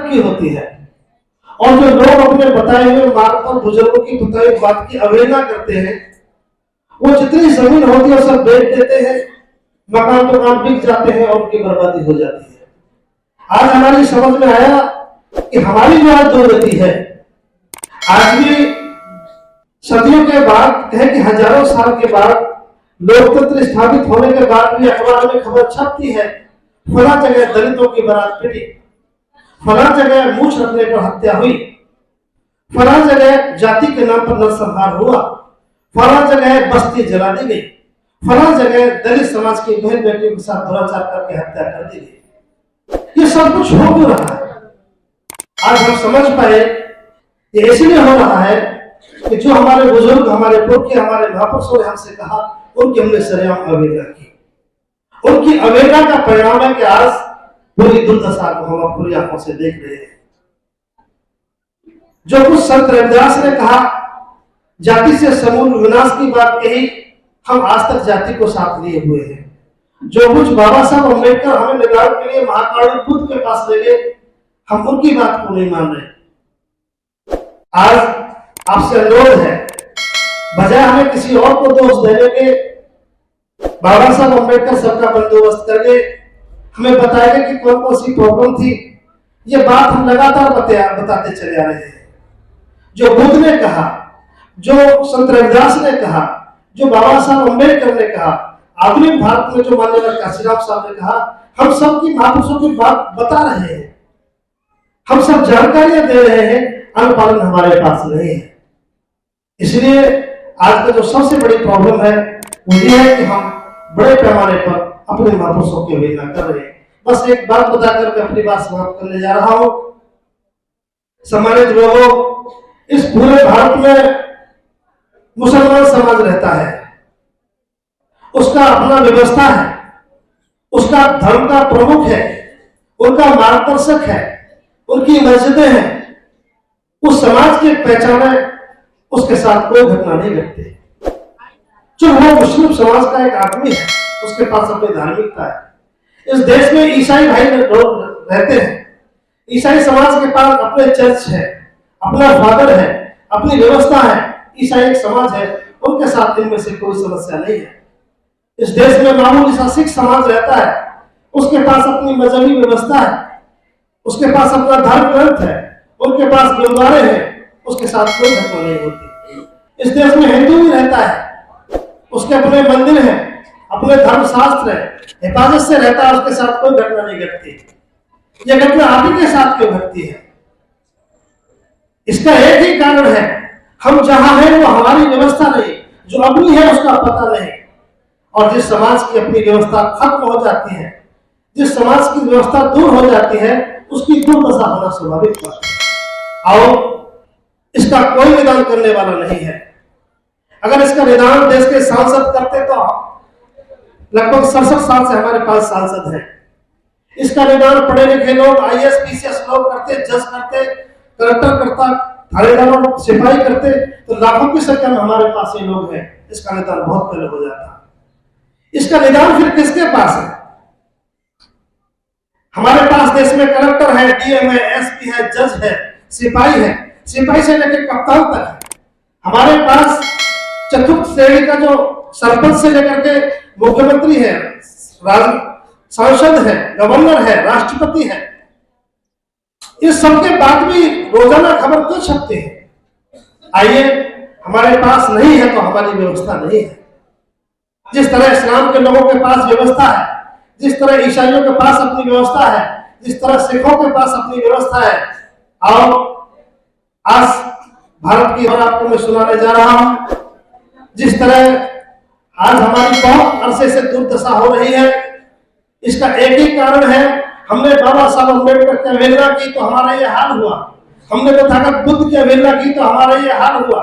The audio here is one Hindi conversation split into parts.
की होती है, और जो लोग अपने बताए हुए मार्ग पर बुजुर्गों की बताई बात की अवहेलना करते हैं, वो जितनी जमीन होती है सब बेच देते हैं, मकान दुकान बिक जाते हैं और उनकी बर्बादी हो जाती है। आज हमारी समझ में आया कि हमारी जो आज दुर्गति है, आज भी सदियों के बाद कहे कि हजारों साल के बाद लोकतंत्र स्थापित होने के बाद भी अखबार में खबर छपती है, फला जगह दलितों की बारात पिटी, फला जगह मूछ रखने पर हत्या हुई, फला जगह जाति के नाम पर नरसंहार हुआ, फला जगह बस्ती जला दी गई, फला जगह दलित समाज की बहन बेटियों के साथ दुराचार करके हत्या कर दी गई। ये सब कुछ हो क्यों रहा है? आज हम समझ पाए ये इसलिए हो रहा है कि जो हमारे बुजुर्ग, हमारे पुरखे, हमारे महापुरुषों ने हमसे कहा, उनकी हमने सरेआम अवहेलना की। उनकी अवहेलना का परिणाम है कि आज पूरी दुर्दशा को हम पूरी आंखों से देख रहे हैं। जो कुछ संत रविदास ने कहा, जाति से समूल विनाश की बात कही, हम आज तक जाति को साथ लिए हुए हैं। जो कुछ बाबा साहब अम्बेडकर हमें निदान के लिए महाकाल बुद्ध के पास ले गए, हम उनकी बात को नहीं मान रहे। आज आपसे अनुरोध है, बजाय हमें किसी और को दोष देने के, बाबा साहब अम्बेडकर सबका बंदोबस्त करके हमें बताएगा कि कौन कौन सी प्रॉब्लम थी। ये बात हम लगातार बताते चले आ रहे हैं। जो बुद्ध ने कहा, जो संत रविदास ने कहा, जो बाबा साहब अम्बेडकर ने कहा, आधुनिक भारत में जो माननीय काशीराम साहब ने कहा, हम सब की महापुरुषों की बात बता रहे हैं, हम सब जानकारियां दे रहे हैं, अनुपालन हमारे पास नहीं है। इसलिए आज का जो सबसे बड़ी प्रॉब्लम है वो ये है कि हम बड़े पैमाने पर अपने महापुरुषों की अवहेलना कर रहे हैं। बस एक बात बताकर मैं अपनी बात समाप्त करने जा रहा हूं। सम्मानित लोगों, इस पूरे भारत में मुसलमान समाज रहता है, उसका अपना व्यवस्था है, उसका धर्म का प्रमुख है, उनका मार्गदर्शक है, उनकी मस्जिदें हैं। उस समाज की पहचान है, उसके साथ कोई घटना नहीं घटती। जो वो मुस्लिम समाज का एक आदमी है, उसके पास अपनी धार्मिकता है। इस देश में ईसाई भाई लोग रहते हैं, ईसाई समाज के पास अपने चर्च है, अपना फादर है, अपनी व्यवस्था है, ईसाई एक समाज है, उनके साथ इनमें से कोई समस्या नहीं है। इस देश में मामूली सा सिख समाज रहता है, उसके पास अपनी मजहबी व्यवस्था है, उसके पास अपना धर्म ग्रंथ है, उनके पास गुरुद्वारे हैं, उसके साथ कोई घटना नहीं होती। इस देश में हिंदू भी रहता है, उसके अपने मंदिर हैं, अपने धर्म शास्त्र है, हिफाजत से रहता है, उसके साथ कोई घटना नहीं घटती। यह घटना आप ही के साथ क्यों घटती है? इसका एक ही कारण है, हम जहां हैं वो हमारी व्यवस्था नहीं, जो अपनी है उसका पता नहीं। और जिस समाज की अपनी व्यवस्था खत्म हो जाती है, जिस समाज की व्यवस्था दूर हो जाती है, उसकी दुर्दशा होना स्वाभाविक बात है। और इसका कोई निदान करने वाला नहीं है। अगर इसका निदान देश के सांसद करते तो लगभग 67 साल से हमारे पास सांसद हैं। इसका निदान पढ़े लिखे लोग, IAS PCS लोग करते, जज करते, कलेक्टर करता, थानेदार और सिपाही करते, तो लाखों की संख्या में हमारे पास ये लोग हैं। इसका निदान बहुत पहले हो जाता। इसका निदान फिर किसके पास है? हमारे पास देश में कलेक्टर है, DM है, SP है, जज है, सिपाही है, सिपाही से लेकर कप्तान तक है। हमारे पास चतुर्थ श्रेणी का जो सरपंच से लेकर के मुख्यमंत्री है, सांसद है, गवर्नर है, राष्ट्रपति है। इस सबके बाद भी रोजाना खबर क्यों छपती है? आइए, हमारे पास नहीं है तो हमारी व्यवस्था नहीं है। जिस तरह इस्लाम के लोगों के पास व्यवस्था है, जिस तरह ईसाइयों के पास अपनी व्यवस्था है, जिस तरह सिखों के पास अपनी व्यवस्था है, और आज भारत की और आपको मैं सुनाने जा रहा हूं, जिस तरह आज हमारी बहुत अरसे से दुर्दशा हो रही है, इसका एक ही कारण है, हमने बाबा साहब अम्बेडकर की अवहेलना की तो हमारा यह हाल हुआ। हमने तथागत बुद्ध की अवहेलना की तो हमारा यह हाल हुआ।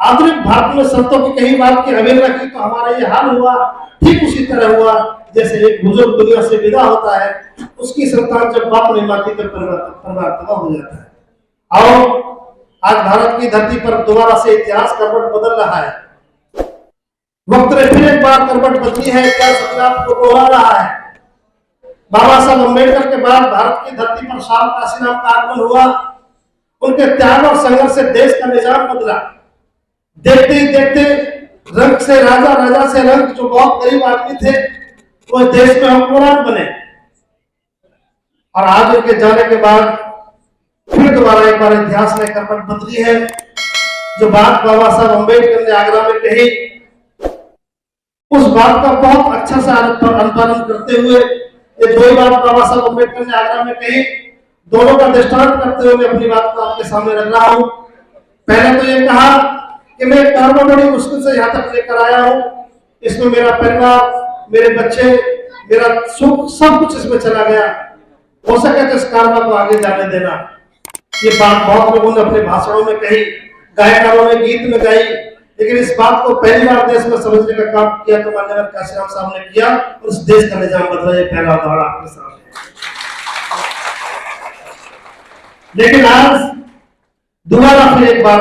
आधुनिक भारत में संतों की कई बात की अवहेलना की तो हमारा यह हाल हुआ। ठीक उसी तरह हुआ जैसे एक बुजुर्ग दुनिया से विदा होता है, उसकी संतान जब बाप नहीं मानती तो परिवार तबाह हो जाता है। और आज भारत की धरती पर दोबारा से इतिहास करवट बदल रहा है। वक्त ने फिर एक बार करवट बदली है, क्या सच आपको दोहरा रहा है। बाबा साहब अम्बेडकर के बाद भारत की धरती पर श्याम काशीराम का आगमन हुआ। उनके त्याग और संघर्ष से देश का निजाम बदला। देखते ही देखते रंग से राजा, राजा से रंग, जो बहुत गरीब आदमी थे वो देश में हुक्मरान बने। और आज उनके जाने के बाद फिर दोबारा एक बार इतिहास ने करवट बदली है। जो बात बाबा साहब अम्बेडकर ने आगरा में कही, उस बात का बहुत अच्छा से अनुपालन करते हुए ये दो ही बात बाबा साहब अम्बेडकर ने आगरा में कही, दोनों का दृष्टांत करते हुए मैं अपनी बात को आपके सामने रख रहा हूं। पहले तो ये कहा कि मैं काम बड़ी मुश्किल से यहाँ तक लेकर आया हूँ, इसमें मेरा परिवार, मेरे बच्चे, मेरा सुख, सब कुछ इसमें चला गया। हो सके तो इस कारवा को आगे जाने देना। ये बात बहुत लोगों ने अपने भाषणों में कही, गायकों ने गीत में गाई, लेकिन इस बात को पहली बार देश में समझने का काम किया तो माननीय काशीराम साहब ने किया और उस देश का निजाम बदला। ये पहला उदाहरण आपके सामने। लेकिन आज दोबारा फिर एक बार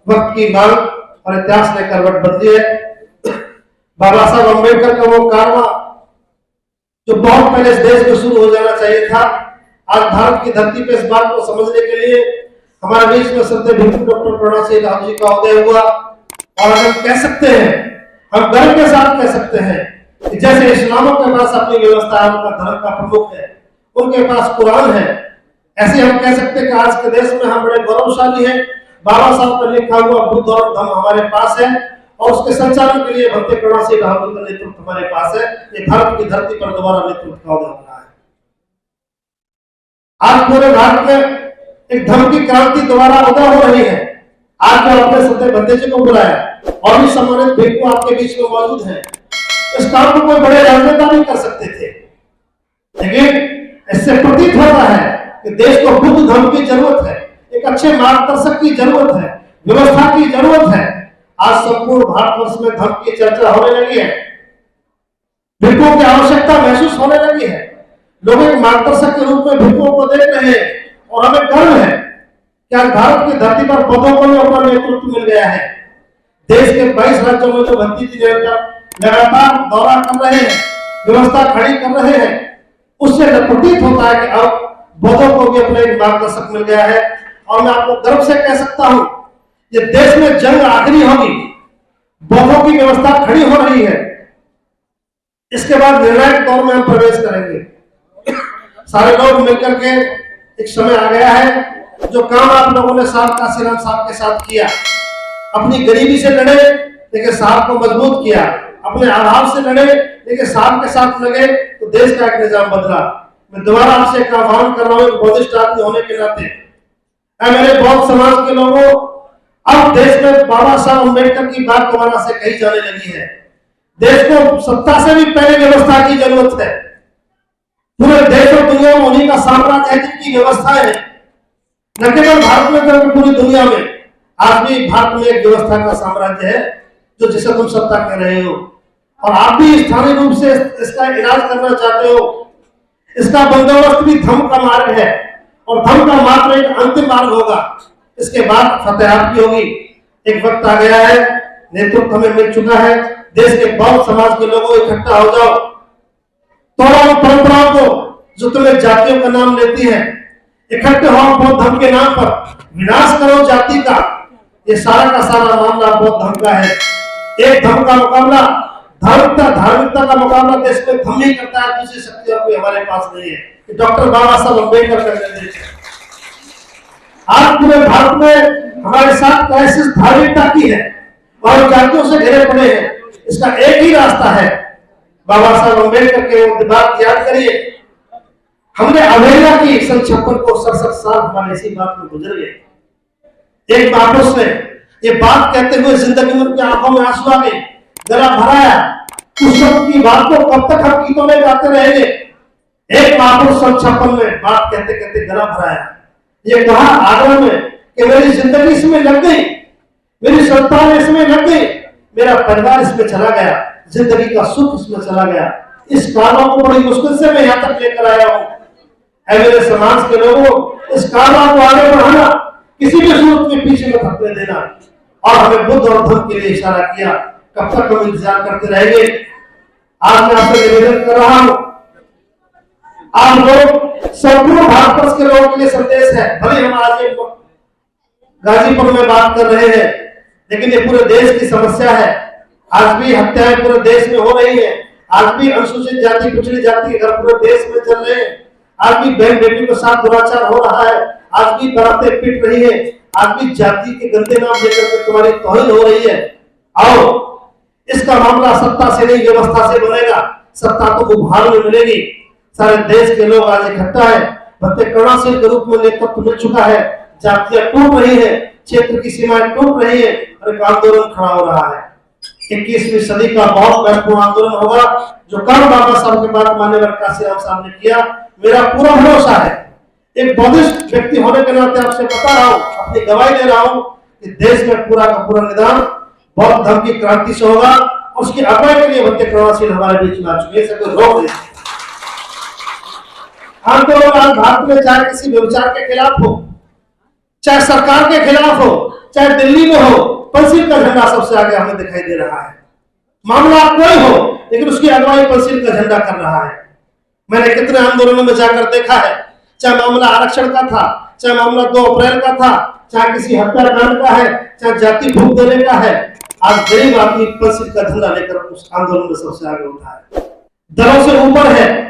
वक्त की मांग और इतिहास ने करवट बदली है। बाबा साहब अम्बेडकर का वो कारवा जो बहुत पहले इस देश में शुरू हो जाना चाहिए था, आज भारत की धरती पे इस बात को समझने के लिए हमारे बीच में श्रद्धेय भिक्षु डॉक्टर प्रणव सिंह राव जी का उदय हुआ। और हम कह सकते हैं, हम गर्व के साथ कह सकते हैं कि जैसे इस्लामों के पास अपनी व्यवस्था है, उनका धर्म का प्रमुख है, उनके पास कुरान है, ऐसे हम कह सकते हैं कि आज के देश में हम बड़े गौरवशाली हैं। बाबा साहब का लिखा हुआ बुद्ध और धम्म हमारे पास है और उसके संचालन के लिए भक्ति प्रणव सिंह राव जी का नेतृत्व हमारे पास है। ये भारत की धरती पर दोबारा नेतृत्व का उदय हो रहा है। आज पूरे भारत में एक धर्म की क्रांति दोबारा उदय हो रही है। आज जो आपने सत्य बंदे जी को बुलाया और भी सम्मानित भिक्षु आपके बीच में मौजूद हैं, इस काम को कोई बड़े राजनेता नहीं कर सकते थे, लेकिन इससे प्रतीत होता है कि देश को बुद्ध धर्म की जरूरत है, एक अच्छे मार्गदर्शक की जरूरत है, व्यवस्था की जरूरत है। आज संपूर्ण भारतवर्ष में धर्म की चर्चा होने लगी है, भिक्षुओं की आवश्यकता महसूस होने लगी है। लोग एक मार्गदर्शक के रूप में भिक्षुओं को देख रहे हैं और हमें गर्व है कि आज भारत की धरती पर पदों को भी अपना नेतृत्व मिल गया है। देश के 22 राज्यों में जो भक्ति जी लगातार दौरा कर रहे हैं, व्यवस्था खड़ी कर रहे हैं, उससे प्रतीत होता है कि अब बौद्धों को भी अपना एक मार्गदर्शक मिल गया है। और मैं आपको गर्व से कह सकता हूं, ये देश में जंग आखिरी होगी, बौद्धों की व्यवस्था खड़ी हो रही है। इसके बाद निर्णायक दौर में हम प्रवेश करेंगे। सारे लोग मिलकर के एक समय आ गया है, जो काम आप लोगों ने श्याम काशीराम साहब के साथ किया, अपनी गरीबी से लड़े लेकिन साहब को मजबूत किया, अपने अभाव से लड़े लेकिन साहब के साथ लगे तो देश का एक निजाम बदला। मैं दोबारा आपसे एक आह्वान कर रहा हूँ, बौद्धिस्ट आदमी होने के नाते, मेरे बौद्ध समाज के लोगों, अब देश में बाबा साहब अम्बेडकर की बात दोबारा से कही जाने लगी है। देश को सत्ता से भी पहले व्यवस्था की जरूरत है। पूरे देश और दुनिया में उन्हीं का साम्राज्य है जिनकी व्यवस्थाएं है, न केवल भारत में बल्कि पूरी दुनिया में। आज भी भारत में एक व्यवस्था का साम्राज्य है जो जिसे तुम सत्ता कह रहे हो, और आप भी स्थानीय रूप से इसका इलाज करना चाहते हो। इसका बंदोबस्त भी धर्म का मार्ग है और धर्म का मात्र एक अंतिम मार्ग होगा, इसके बाद फतेह आपकी होगी। एक वक्त आ गया है, नेतृत्व हमें मिल चुका है। देश के बौद्ध समाज के लोगों इकट्ठा हो जाओ, तोड़ो परंपराओं को जो तुम्हें जातियों का नाम लेती है, इकट्ठे हो बौद्ध धर्म के नाम पर, विनाश करो जाति का। ये सारा का सारा मामला बौद्ध धर्म का है। एक धर्म का मुकाबला, धार्मिकता का मुकाबला देश में धर्म ही करता है, दूसरी शक्तियां कोई हमारे पास नहीं है। डॉक्टर बाबा साहब अम्बेडकर का निर्देश है। आज पूरे भारत में हमारे साथ क्राइसिस धार्मिकता की है और जातियों से घिरे पड़े हैं। इसका एक ही रास्ता है, बाबा साहब अम्बेडकर के वो बात याद करिए। हमने अवहेलना की, 56 को 67 साल हमारे इसी बात में गुजर गए। एक महापुरुष ने ये बात कहते हुए जिंदगी में उनकी आंखों में आंसू आ गए, गला भराया। उस शब्द की बात को कब तक हम गीतों में गाते रहेंगे। एक महापुरुष 56 में बात कहते कहते गला भराया, ये कहा आगरा में कि मेरी जिंदगी इसमें लग गई, मेरी संतान इसमें लग गई, मेरा परिवार इसमें चला गया, जिंदगी का सुख इसमें चला गया। इस कारवा को बड़ी मुश्किल से मैं यहाँ तक लेकर आया हूँ। मेरे समाज के लोगों, इस कारवा को आगे बढ़ाना, किसी भी सूरत में पीछे में थकने देना। और हमें बुद्ध और धर्म के लिए इशारा किया, कब तक हम इंतजार करते रहेंगे। आज मैं आपसे निवेदन कर रहा हूँ, आप लोग संपूर्ण भारतवर्ष के लोगों के लिए संदेश है। भले हम आज गाजीपुर में बात कर रहे हैं, लेकिन ये पूरे देश की समस्या है। आज भी हत्याएं पूरे देश में हो रही है। आज भी अनुसूचित जाति, पिछड़ी जाति के घर पूरे देश में चल रहे हैं। आज भी बहन बेटी के साथ दुराचार हो रहा है। आज भी बरातें पिट रही है। आज भी जाति के गंदे नाम लेकर के तुम्हारी तौहीन हो रही है। आओ, इसका मामला सत्ता से नहीं, व्यवस्था से बनेगा। सत्ता तो उभार में मिलेगी। सारे देश के लोग आज इकट्ठा है। भक्ति करुणाशील के रूप में नेतृत्व मिल चुका है। जातियां टूट रही है, क्षेत्र की सीमाएं टूट रही है और एक आंदोलन खड़ा हो रहा है। 21वीं सदी का बहुत महत्वपूर्ण आंदोलन होगा, जो कल बाबा साहब के बाद मान्यवर काशीराम साहब ने किया। मेरा पूरा भरोसा है, एक बौद्धिस्ट व्यक्ति होने के नाते आपसे बता रहा हूं, अपनी गवाही दे रहा हूं कि देश में पूरा का पूरा निदान बौद्ध धर्म की क्रांति से होगा। उसकी अगुवाई के लिए भक्ति करुणाशील हमारे बीच में आ चुके हैं। रोक नहीं। आंदोलन आज भारत में चाहे किसी व्यभिचार के खिलाफ हो, चाहे सरकार के खिलाफ हो, चाहे दिल्ली में हो, पंसील का झंडा सबसे आगे हमें दिखाई दे रहा है। मामला कोई हो, लेकिन उसकी अगुवाई पंसील का झंडा कर रहा है। मैंने कितने आंदोलनों में जाकर देखा है, चाहे मामला आरक्षण का था, चाहे मामला 2 अप्रैल का था, चाहे किसी हत्याकांड का है, चाहे जाति फूंक देने का है। आज गरीब आदमी पंसील का झंडा लेकर उस आंदोलन में सबसे आगे उठा है। दलों से ऊपर है।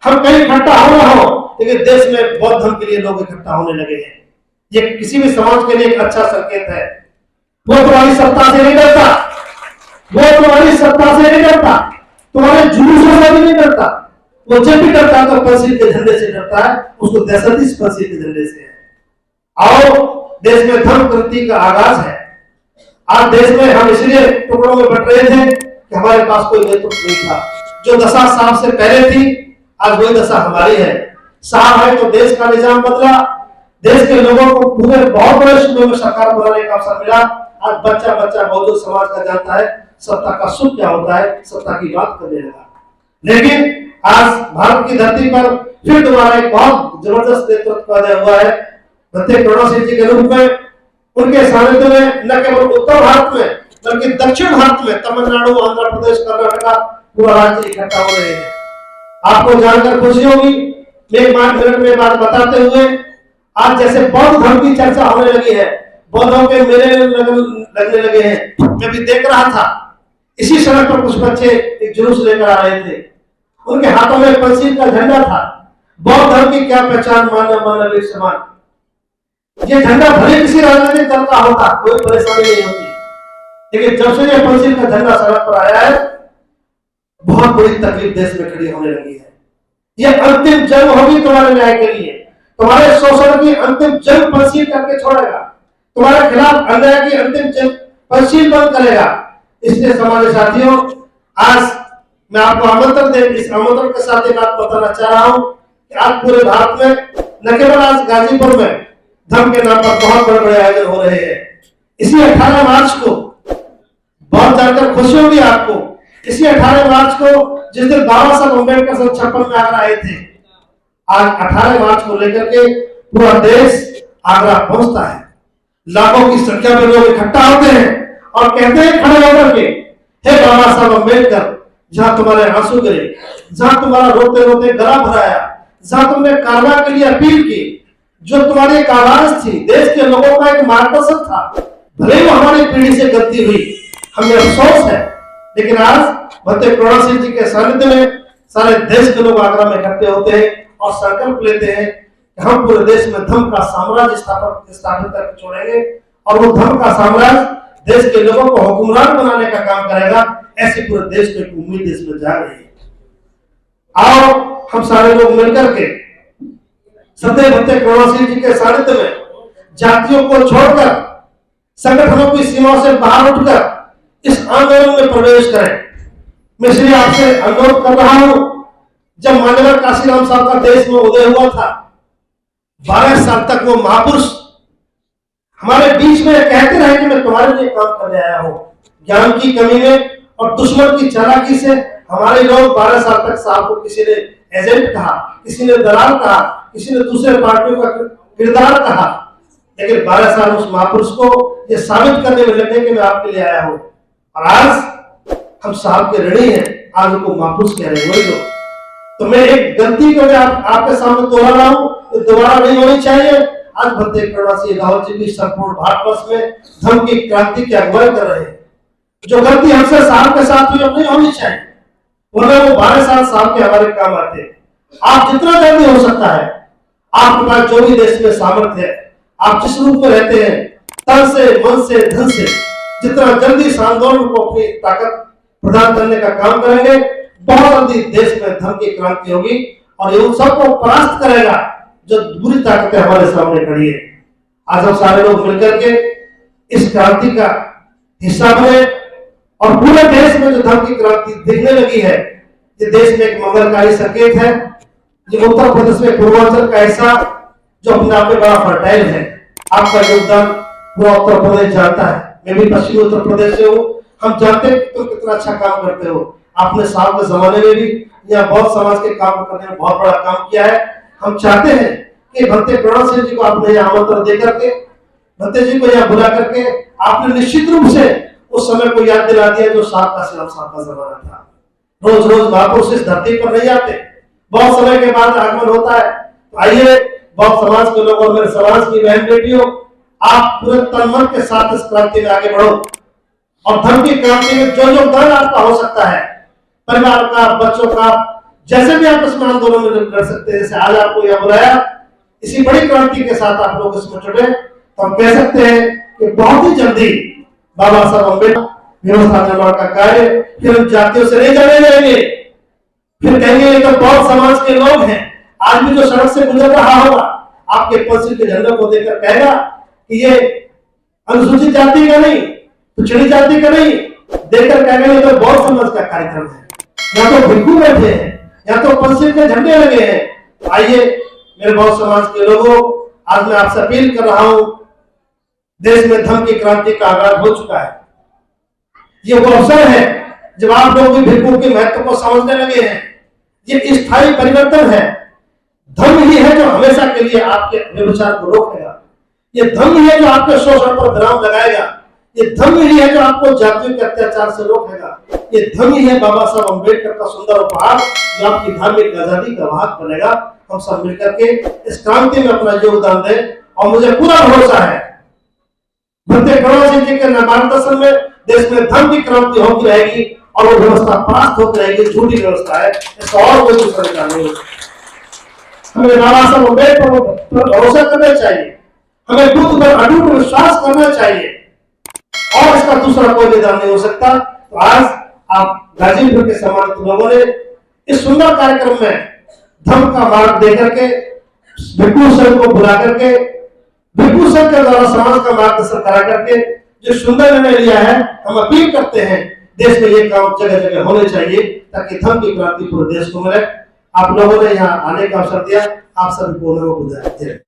हम कहीं इकट्ठा हो ना हो, लेकिन देश में बौद्ध धर्म के लिए लोग इकट्ठा होने लगे हैं। ये किसी भी समाज के लिए एक अच्छा संकेत है। वो तुम्हारी सत्ता से नहीं डरता, वो तुम्हारी सत्ता से नहीं डरता, तुम्हारे जुलूसों से भी नहीं डरता। वो जब भी डरता है तो पंसील के झंडे से डरता है। उसको दहशत इस पंसील के झंडे से है। आओ, देश में धर्म क्रांति का आगाज है। आज देश में हम इसलिए टुकड़ों में बट रहे थे कि हमारे पास कोई नेतृत्व नहीं था। जो दशा साहब से पहले थी, आज वही दशा हमारी है। साहब है तो देश का निजाम बदला, देश के लोगों को पूरे बहुत बड़े सूबे में सरकार बनाने का अवसर मिला। आज बच्चा बच्चा बौद्ध समाज का जानता है सत्ता का सुख क्या होता है, सत्ता की बात करने लगा। लेकिन आज भारत की धरती पर फिर दोबारा एक बहुत जबरदस्त नेतृत्व पैदा हुआ है भक्ति करुणाशील जी के रूप में। उनके सानिध्य में न केवल उत्तर भारत में, बल्कि दक्षिण भारत में तमिलनाडु, आंध्र प्रदेश, कर्नाटका पूरा राज्य इकट्ठा हो रहे हैं। आपको जानकर खुशी होगी, एक मिनट में बात बताते हुए, आज जैसे बौद्ध धर्म की चर्चा होने लगी है, बौद्धों के मेले लगने लगे हैं। मैं भी देख रहा था, इसी सड़क पर कुछ बच्चे एक जुलूस लेकर आ रहे थे। उनके हाथों में पंसील का झंडा था। बौद्ध धर्म की क्या पहचान, मानव मानवीय समान। ये झंडा भले किसी राजनीतिक दल का होता, कोई परेशानी नहीं होती, लेकिन जब से ये पंसील का झंडा सड़क पर आया है, बहुत बड़ी तकलीफ देश में खड़ी होने लगी है। ये अंतिम जंग होगी तुम्हारे न्याय के लिए। तुम्हारे शोषण की अंतिम जंग पंसील करके छोड़ेगा। तुम्हारे खिलाफ अन्याय की अंतिम जंग पंसील बंद करेगा। इसलिए समाज साथियों, आज मैं आपको आमंत्रण दे, इस आमंत्रण के साथ एक बात बताना चाह रहा हूं कि आज पूरे भारत में, न केवल आज गाजीपुर में धर्म के नाम पर बहुत बड़े बड़े आयोजन हो रहे हैं। इसी 18 मार्च को बहुत जानकर खुशी होगी आपको। इसी 18 मार्च को, जिस दिन बाबा साहब अम्बेडकर 1956 में आगरा आए थे, आज 18 मार्च को लेकर के पूरा देश आगरा पहुंचता है। लाखों की संख्या में लोग इकट्ठा होते हैं और कहते हैं खड़े होकर के, हे बाबा साहब अम्बेडकर, जहां तुम्हारे आंसू गिरे, जहां तुम्हारा रोते रोते गला भराया, जहां तुमने कार्रवाई के लिए अपील की, जो तुम्हारी एक आवाज थी, देश के लोगों का एक मार्गदर्शक था, भले ही हमारी पीढ़ी से गलती हुई, हमें अफसोस है, लेकिन आज भक्ति करुणाशील जी के सानिध्य में सारे देश के लोग आगरा में इकट्ठे होते हैं और संकल्प लेते हैं कि हम पूरे देश में धर्म का साम्राज्य स्थापित करके छोड़ेंगे और वो धर्म का साम्राज्य देश के लोगों को हुक्मरान बनाने का काम करेगा। ऐसे पूरे देश को एक उम्मीद देश में जा रही है। आओ, हम सारे लोग मिलकर के सदैव भक्ति करुणाशील जी के सानिध्य में जातियों को छोड़कर, संगठनों की सीमाओं से बाहर उठकर इस आंदोलन में प्रवेश करें। मैं इसलिए आपसे अनुरोध कर रहा हूं, जब मान्यवर काशीराम साहब का देश में उदय हुआ था, 12 साल तक वो महापुरुष हमारे बीच में कहते रहे कि मैं तुम्हारे लिए काम करने आया हूं। ज्ञान की कमी में और दुश्मन की चालाकी से हमारे लोग 12 साल तक साहब को किसी ने एजेंट कहा, किसी ने दलाल कहा, किसी ने दूसरे पार्टियों का किरदार कहा, लेकिन 12 साल उस महापुरुष को ये साबित करने में लगे कि मैं आपके लिए आया हूं। और आज हम साहब के ऋणी हैं, आज उनको महापुरुष कह रहे हैं। वही लोग तो मैं एक गलती को मैं आपके सामने दोहरा रहा हूं, तो दोबारा नहीं होनी चाहिए। आज भक्ति करुणा सिंह रावल जी भी संपूर्ण भारतवर्ष में धर्म की क्रांति की अगुवाई कर रहे हैं। जो गलती हमसे साहब के साथ हुई अब नहीं होनी चाहिए, वरना वो 12 साल साहब के हमारे काम आते हैं। आप जितना जल्दी हो सकता है, आपके पास जो भी देश में सामर्थ्य है, आप जिस रूप में रहते हैं, तन से, मन से, धन से, जितना जल्दी इस आंदोलन को अपनी ताकत प्रदान करने का काम करेंगे, बहुत जल्दी देश में धर्म की क्रांति होगी और ये उन सबको परास्त करेगा जो बुरी ताकतें हमारे सामने खड़ी है। आज हम सारे लोग मिलकर के इस क्रांति का हिस्सा बने और पूरे देश में जो धर्म की क्रांति दिखने लगी है, ये देश में एक मंगलकारी संकेत है। ये उत्तर प्रदेश में पूर्वांचल का हिस्सा जो अपने आप में बड़ा फर्टाइल है, आपका योगदान पूरा उत्तर प्रदेश जानता है। मैं भी पश्चिमी उत्तर प्रदेश से हूँ, हम जानते हैं तुम कितना अच्छा काम करते हो। आपने साहब के जमाने में भी यहाँ बहुत समाज के काम करने में बहुत बड़ा काम किया है। हम चाहते हैं कि भक्ति करुणा सिंह जी को आपने यहाँ आमंत्रण दे करके, भक्ति जी को यहाँ बुला करके आपने निश्चित रूप से उस समय को याद दिला दिया जो साहब का जमाना था। रोज रोज महापुरुष इस धरती पर नहीं आते, बहुत समय के बाद आगमन होता है। आइए बहुत समाज के लोग और मेरे समाज की बहन बेटियों, आप पूरे तन मन के साथ इस क्रांति में आगे बढ़ो और धर्म की क्रांति में जो योगदान आपका हो सकता है, परिवार का, बच्चों का, जैसे भी आप इसमें आंदोलन में कर सकते हैं। जैसे आज आपको यह बुलाया, इसी बड़ी क्रांति के साथ आप लोग इसमें जुटे, तो हम कह सकते हैं कि बहुत ही जल्दी बाबा साहब अम्बेडकर व्यवस्था निर्माण का कार्य फिर हम जातियों से नहीं जाने जाएंगे, फिर कहेंगे ये तो बहुत समाज के लोग हैं। आज भी जो सड़क से गुजर रहा होगा, आपके पंसिल के झंडे को देखकर कहेगा कि ये अनुसूचित जाति का नहीं, पिछड़ी जाति का नहीं, देखकर कहेगा ये तो बहुत समाज का कार्यक्रम है। या तो भिक्षु बैठे हैं, या तो पंसिल के झंडे लगे हैं। तो आइए मेरे बहुत समाज के लोगों, आज मैं आपसे अपील कर रहा हूं, देश में धर्म की क्रांति का आगाज हो चुका है। ये वो अवसर है जब आप लोग भी भिक्षु के महत्व को समझने लगे हैं। ये स्थायी परिवर्तन है। धर्म ही है जो हमेशा के लिए आपके व्यभिचार को रोकेगा। ये धर्म ही है जो आपके शोषण पर विराम लगाएगा। ये धर्म ही है जो आपको जातियों के अत्याचार से रोकेगा। ये धर्म ही है बाबा साहब अम्बेडकर का सुंदर उपहार जो आपकी धार्मिक आजादी का वाहक बनेगा। हम सब मिलकर के इस क्रांति में अपना योगदान दें और मुझे पूरा भरोसा है भक्ति करुणा सिंह जी के मार्गदर्शन में देश में धर्म की क्रांति होती रहेगी और वो व्यवस्था परास्त होती रहेगी। झूठी व्यवस्था है, इसका और कोई दूसरा नहीं। हमें बाबा साहब अम्बेडकर पर भरोसा करना चाहिए, हमें बुद्ध पर अटूट विश्वास करना चाहिए और इसका दूसरा कोई निदान नहीं हो सकता। तो आज आप गाजीपुर के सम्मानित लोगों ने इस सुंदर कार्यक्रम में धर्म का मार्ग देकर के भिक्षु संघ को बुला करके भिक्षु संघ के द्वारा समाज का मार्गदर्शन करा करके जो सुंदर निर्णय लिया है, हम अपील करते हैं देश में ये काम जगह जगह होने चाहिए ताकि धर्म की क्रांति पूरे देश को मिले। आप लोगों ने यहाँ आने का अवसर दिया, आप सभी को धन्यवाद।